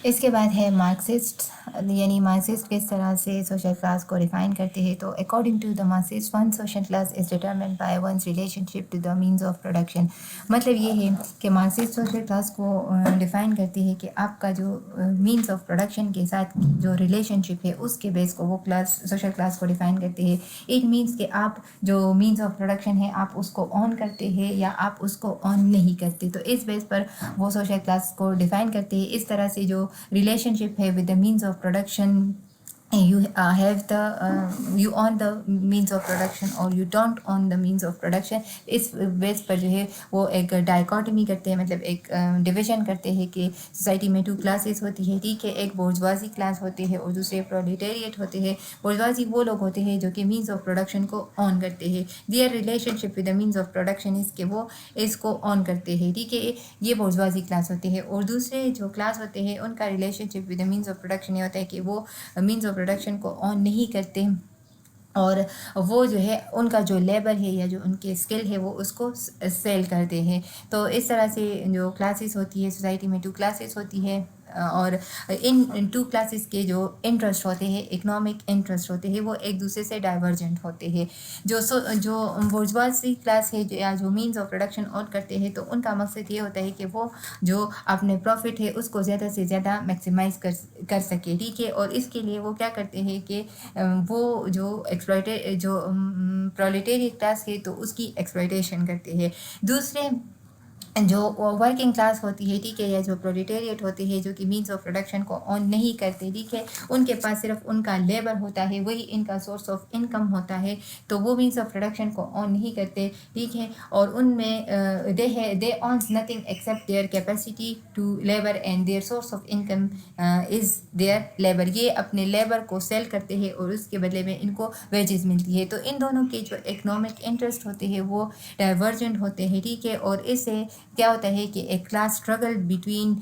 Speaker 1: اس کے بعد ہے مارکسسٹ، یعنی مارکسسٹ کس طرح سے سوشل کلاس کو ڈیفائن کرتے ہیں. تو according to the Marxist one social class is determined by one's relationship to the means of production. مطلب یہ ہے کہ مارکسسٹ سوشل کلاس کو ڈیفائن کرتی ہے کہ آپ کا جو مینس آف پروڈکشن کے ساتھ جو ریلیشن شپ ہے اس کے بیس کو وہ کلاس سوشل کلاس کو ڈیفائن کرتے ہیں. اٹ مینس کہ آپ جو مینس آف پروڈکشن ہے آپ اس کو آن کرتے ہیں یا آپ اس کو آن نہیں کرتے. تو اس بیس پر وہ سوشل کلاس کو ڈیفائن کرتے ہیں. اس طرح سے جو relationship ہے with the means of production, you have the you own the means of production or you don't own the means of production. اس بیس پر جو ہے وہ ایک ڈائیکاٹمی کرتے ہیں، مطلب ایک ڈویژن کرتے ہیں کہ سوسائٹی میں 2 کلاسز ہوتی ہے. ٹھیک ہے، ایک بورژوازی کلاس ہوتی ہے اور دوسرے پرولیٹیریٹ ہوتے ہیں. بورژوازی وہ لوگ ہوتے ہیں جو کہ مینس آف پروڈکشن کو آن کرتے ہیں. Their relationship with the means of production اس کے وہ اس کو آن کرتے ہیں. ٹھیک ہے، یہ بورژوازی کلاس ہوتے ہیں. اور دوسرے جو کلاس ہوتے ہیں ان کا relation ship with the means of production یہ ہوتا ہے کہ وہ مینس آف پروڈکشن کو آن نہیں کرتے اور وہ جو ہے ان کا جو لیبر ہے یا جو ان کے اسکل ہے وہ اس کو سیل کرتے ہیں. تو اس طرح سے جو کلاسز ہوتی ہے سوسائٹی میں 2 کلاسز ہوتی ہے اور ان 2 کلاسز کے جو انٹرسٹ ہوتے ہیں اکنامک انٹرسٹ ہوتے ہیں وہ ایک دوسرے سے ڈائیورجنٹ ہوتے ہیں. جو بورژوازی کلاس ہے یا جو مینس آف پروڈکشن آن کرتے ہیں تو ان کا مقصد یہ ہوتا ہے کہ وہ جو اپنے پروفٹ ہے اس کو زیادہ سے زیادہ میکسیمائز کر سکے. ٹھیک ہے، اور اس کے لیے وہ کیا کرتے ہیں کہ وہ جو جو پرولیٹیریٹ کلاس ہے تو اس کی ایکسپلائٹیشن کرتے ہیں. دوسرے جو ورکنگ کلاس ہوتی ہے، ٹھیک ہے، یا جو پرولیٹیریٹ ہوتی ہے جو کہ مینس آف پروڈکشن کو آن نہیں کرتے. ٹھیک ہے، ان کے پاس صرف ان کا لیبر ہوتا ہے، وہی ان کا سورس آف انکم ہوتا ہے. تو وہ مینس آف پروڈکشن کو آن نہیں کرتے. ٹھیک ہے، اور ان میں they owns nothing except their capacity to labour and their source of income is their labour. یہ اپنے لیبر کو سیل کرتے ہیں اور اس کے بدلے میں ان کو ویجز ملتی ہے. تو ان دونوں کے جو اکنامک انٹرسٹ ہوتے ہیں وہ ڈائیورجنٹ ہوتے ہیں. ٹھیک ہے، اور اس سے کیا ہوتا ہے کہ ایک class struggle between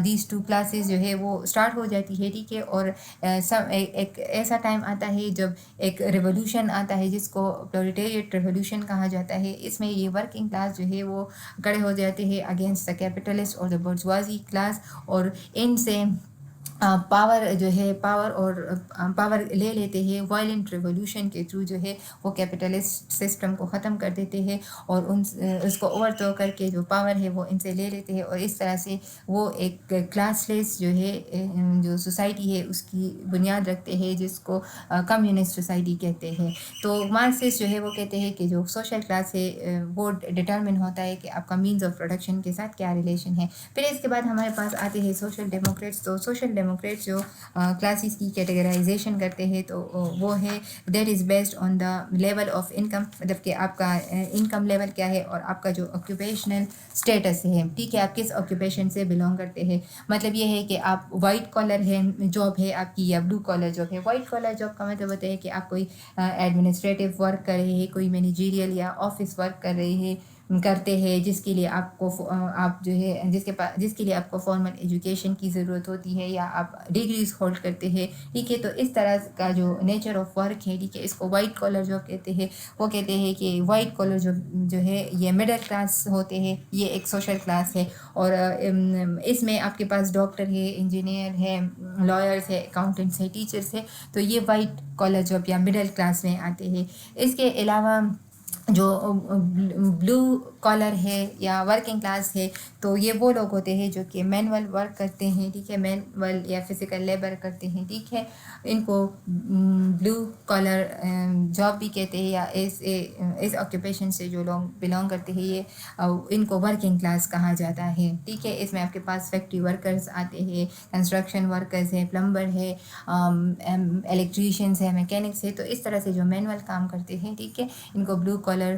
Speaker 1: these 2 classes جو ہے وہ اسٹارٹ ہو جاتی ہے. ٹھیک ہے، اور ایک ایسا ٹائم آتا ہے جب ایک ریولوشن آتا ہے جس کو پرولیٹیریٹ ریولوشن کہا جاتا ہے. اس میں یہ ورکنگ کلاس جو ہے وہ کھڑے ہو جاتے ہیں اگینسٹ دا کیپٹلسٹ اور دا بورژوازی کلاس اور ان سے پاور جو ہے پاور لے لیتے ہیں. وائلنٹ ریولوشن کے تھرو جو ہے وہ کیپٹلسٹ سسٹم کو ختم کر دیتے ہیں اور اس کو اوور تھرو کر کے جو پاور ہے وہ ان سے لے لیتے ہیں اور اس طرح سے وہ ایک کلاس لیس جو ہے جو سوسائٹی ہے اس کی بنیاد رکھتے ہیں جس کو کمیونسٹ سوسائٹی کہتے ہیں. تو مارکسسٹ جو ہے وہ کہتے ہیں کہ جو سوشل کلاس ہے وہ ڈٹرمن ہوتا ہے کہ آپ کا مینس آف پروڈکشن کے ساتھ کیا ریلیشن ہے. پھر اس کے بعد ہمارے پاس آتے ہیں سوشل ڈیموکریٹس. تو سوشل ڈیموکریٹس جو کلاسز کی کیٹیگرائزیشن کرتے ہیں تو وہ ہے that is based on the level of income, مطلب کہ آپ کا انکم لیول کیا ہے اور آپ کا جو آکوپیشنل اسٹیٹس ہے. ٹھیک ہے، آپ کس آکوپیشن سے بلانگ کرتے ہیں. مطلب یہ ہے کہ آپ وائٹ کالر ہے جاب ہے آپ کی یا بلو کالر جاب ہے. وائٹ کالر جاب کا مطلب ہوتا ہے کہ آپ کوئی ایڈمنسٹریٹو ورک کر رہے ہیں، کوئی مینیجیریل یا آفس ورک کرتے ہیں جس کے لیے آپ کو آپ جو ہے جس کے لیے آپ کو فارمل ایجوکیشن کی ضرورت ہوتی ہے یا آپ ڈگریز ہولڈ کرتے ہیں. ٹھیک ہے، تو اس طرح کا جو نیچر آف ورک ہے، ٹھیک ہے، اس کو وائٹ کالر جاب کہتے ہیں. وہ کہتے ہیں کہ وائٹ کالر جو ہے یہ مڈل کلاس ہوتے ہیں، یہ ایک سوشل کلاس ہے اور اس میں آپ کے پاس ڈاکٹر ہے، انجینئر ہے، لائرس ہے، اکاؤنٹنٹس ہے، ٹیچرس ہے. تو یہ وائٹ کالر جاب یا مڈل کلاس میں آتے ہیں. اس کے علاوہ جو بلو کالر ہے یا ورکنگ کلاس ہے تو یہ وہ لوگ ہوتے ہیں جو کہ مینول ورک کرتے ہیں. ٹھیک ہے، مینول یا فزیکل لیبر کرتے ہیں. ٹھیک ہے، ان کو بلو کالر جاب بھی کہتے ہیں یا اس آکوپیشن سے جو لوگ بلانگ کرتے ہیں یہ ان کو ورکنگ کلاس کہا جاتا ہے. ٹھیک ہے، اس میں آپ کے پاس فیکٹری ورکرز آتے ہیں، کنسٹرکشن ورکرز ہیں، پلمبر ہے، الیکٹریشینس ہے، میکینکس ہے. تو اس طرح سے جو مینول کام کرتے ہیں، ٹھیک ہے، ان کو بلو کالر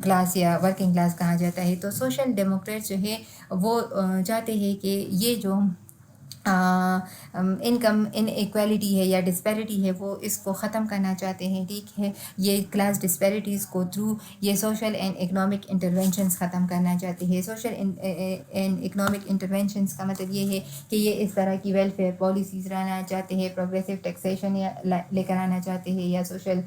Speaker 1: کلاس یا ورکنگ کلاس کہا جاتا ہے. تو سوشل ڈیموکریٹس جو ہے وہ چاہتے ہیں کہ یہ جو انکم ان ایکویلٹی ہے یا ڈسپیرٹی ہے وہ اس کو ختم کرنا چاہتے ہیں. ٹھیک ہے، یہ کلاس ڈسپیرٹیز کو تھرو یہ سوشل اینڈ اکنامک انٹرونشنز ختم کرنا چاہتے ہیں. سوشل اینڈ اکنامک انٹرونشنز کا مطلب یہ ہے کہ یہ اس طرح کی ویلفیئر پالیسیز لانا چاہتے ہیں، پروگریسو ٹیکسیشن لے کر آنا چاہتے ہیں یا سوشل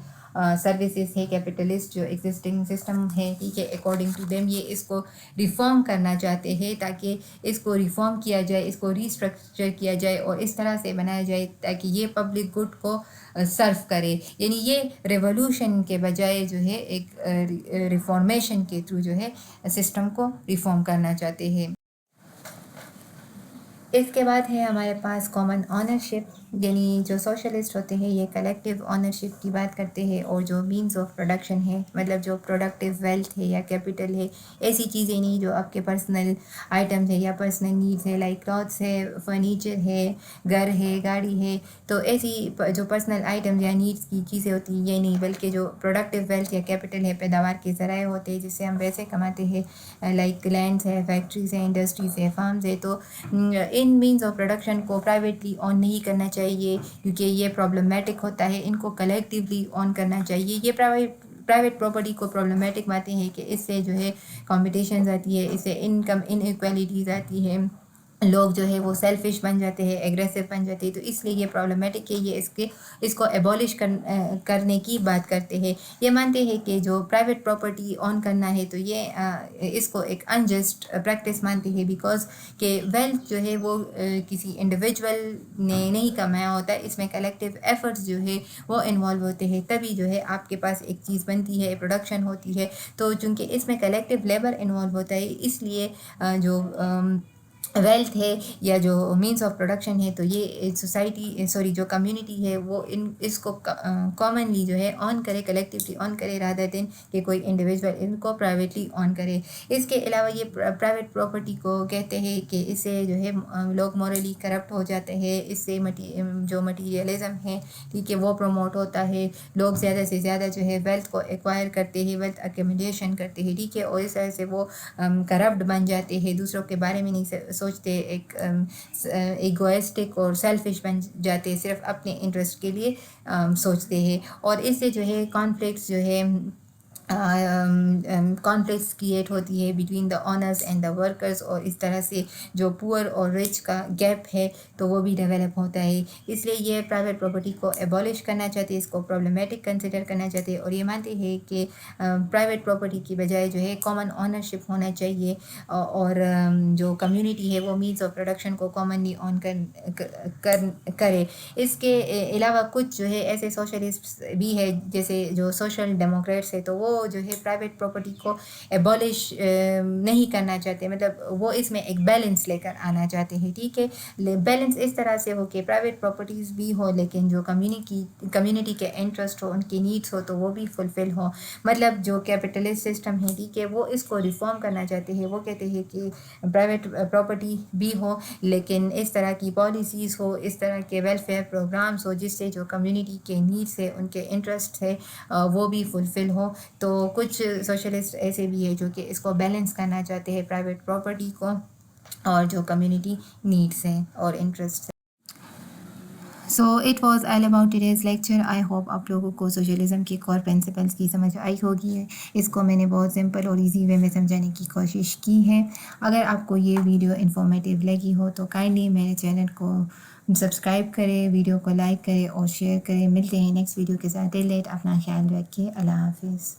Speaker 1: سروسز ہے کیپٹلسٹ جو ایگزسٹنگ سسٹم ہے ٹھیک ہے اکارڈنگ ٹو دیم یہ اس کو ریفارم کرنا چاہتے ہیں تاکہ اس کو ریفارم کیا جائے اس کو ریسٹرکچر کیا جائے اور اس طرح سے بنایا جائے تاکہ یہ پبلک گڈ کو سرو کرے. یعنی یہ ریولوشن کے بجائے جو ہے ایک ریفارمیشن کے تھرو جو ہے سسٹم کو ریفارم کرنا چاہتے ہیں. اس کے بعد ہے ہمارے پاس کامن آنرشپ. یعنی جو سوشلسٹ ہوتے ہیں یہ کلیکٹیو آنرشپ کی بات کرتے ہیں اور جو مینز آف پروڈکشن ہے مطلب جو پروڈکٹیو ویلتھ ہے یا کیپٹل ہے ایسی چیزیں نہیں جو آپ کے پرسنل آئٹمز ہے یا پرسنل نیڈز ہے لائک کلاتھس ہے فرنیچر ہے گھر ہے گاڑی ہے تو ایسی جو پرسنل آئٹمز یا نیڈس کی چیزیں ہوتی ہیں یہ نہیں بلکہ جو پروڈکٹیو ویلتھ یا کیپٹل ہے پیداوار کے ذرائع ہوتے ہیں جس سے ہم پیسے کماتے ہیں لائک لینڈس ہے فیکٹریز ہیں انڈسٹریز ہے فارمز ہے. تو ان مینز آف پروڈکشن کو پرائیویٹلی آن نہیں کرنا چاہیے کیونکہ یہ پرابلمٹک ہوتا ہے. ان کو کلیکٹیولی آن کرنا چاہیے. یہ پرائیویٹ پراپرٹی کو پرابلمٹک باتیں ہیں کہ اس سے جو ہے کمپٹیشنز آتی ہے اس سے انکم انیکویلٹیز آتی ہے لوگ جو ہے وہ سیلفش بن جاتے ہیں ایگریسو بن جاتے ہیں. تو اس لیے یہ پرابلمٹک ہے. یہ اس کو ایبولش کرنے کی بات کرتے ہیں. یہ مانتے ہیں کہ جو پرائیویٹ پراپرٹی آن کرنا ہے تو یہ اس کو ایک انجسٹ پریکٹس مانتے ہیں بیکاز کہ ویلتھ جو ہے وہ کسی انڈیویجول نے نہیں کمایا ہوتا ہے. اس میں کلیکٹیو ایفرٹس جو ہے وہ انوالو ہوتے ہیں تبھی جو ہے آپ کے پاس ایک چیز بنتی ہے پروڈکشن ہوتی ہے. تو چونکہ اس میں کلیکٹیو لیبر انوالو ہوتا ہے اس لیے جو ویلتھ ہے یا جو مینس آف پروڈکشن ہے تو یہ سوسائٹی جو کمیونٹی ہے وہ اس کو کامنلی جو ہے آن کرے کلیکٹیولی آن کرے رادر دین کہ کوئی انڈیویجول ان کو پرائیویٹلی آن کرے. اس کے علاوہ یہ پرائیویٹ پراپرٹی کو کہتے ہیں کہ اس سے جو ہے لوگ مورلی کرپٹ ہو جاتے ہیں. اس سے جو مٹیریلزم ہے ٹھیک ہے وہ پروموٹ ہوتا ہے. لوگ زیادہ سے زیادہ جو ہے ویلتھ کو ایکوائر کرتے ہیں ویلتھ ایکوموڈیشن کرتے ہیں ٹھیک ہے اور اس طرح سے وہ کرپٹ بن جاتے ہیں دوسروں کے بارے میں نہیں سوچتے ایک ایگوئسٹک اور سیلفش بن جاتے ہیں صرف اپنے انٹرسٹ کے لیے سوچتے ہیں. اور اس سے جو ہے کانفلکٹس جو ہے کانفلکٹس کریٹ ہوتی ہے between the honours and the workers اور اس طرح سے جو پور اور رچ کا گیپ ہے تو وہ بھی ڈیولپ ہوتا ہے. اس لیے یہ پرائیویٹ پراپرٹی کو ایبولش کرنا چاہتے ہیں اس کو پرابلمٹک کنسیڈر کرنا چاہتے ہیں اور یہ مانتے ہیں کہ پرائیویٹ پراپرٹی کی بجائے جو ہے کامن آنرشپ ہونا چاہیے اور جو کمیونٹی ہے وہ مینس آف پروڈکشن کو کامنلی آن کرے. اس کے علاوہ کچھ جو ہے ایسے سوشلسٹ بھی ہے جیسے جو سوشل ڈیموکریٹس ہے تو وہ جو ہے پرائیویٹ پراپرٹی کو ایبولش نہیں کرنا چاہتے مطلب وہ اس میں ایک بیلنس لے کر آنا چاہتے ہیں ٹھیک ہے. بیلنس اس طرح سے ہو کہ پرائیویٹ پراپرٹیز بھی ہو لیکن جو کمیونٹی کے انٹرسٹ ہو ان کی نیڈس ہو تو وہ بھی فلفل ہو. مطلب جو کیپٹلسٹ سسٹم ہے ٹھیک ہے وہ اس کو ریفارم کرنا چاہتے ہیں. وہ کہتے ہیں کہ پرائیویٹ پراپرٹی بھی ہو لیکن اس طرح کی پالیسیز ہو اس طرح کے ویلفیئر پروگرامز ہو جس سے جو کمیونٹی کے نیڈس ہے ان کے انٹرسٹ ہے وہ بھی فلفل ہو. تو کچھ سوشلسٹ ایسے بھی ہے جو کہ اس کو بیلنس کرنا چاہتے ہیں پرائیویٹ پراپرٹی کو اور جو کمیونٹی نیڈس ہیں اور انٹرسٹ ہیں. So it was all about today's lecture. I hope آپ لوگوں کو سوشلزم کی کور پرنسپلس کی سمجھ آئی ہوگی ہے. اس کو میں نے بہت سمپل اور ایزی وے میں سمجھانے کی کوشش کی ہے. اگر آپ کو یہ ویڈیو انفارمیٹیو لگی ہو تو کائنڈلی میرے چینل کو سبسکرائب کریں ویڈیو کو لائک کریں اور شیئر کریں. ملتے ہیں نیکسٹ ویڈیو کے ساتھ. ٹل دیٹ اپنا خیال رکھیے. اللہ حافظ.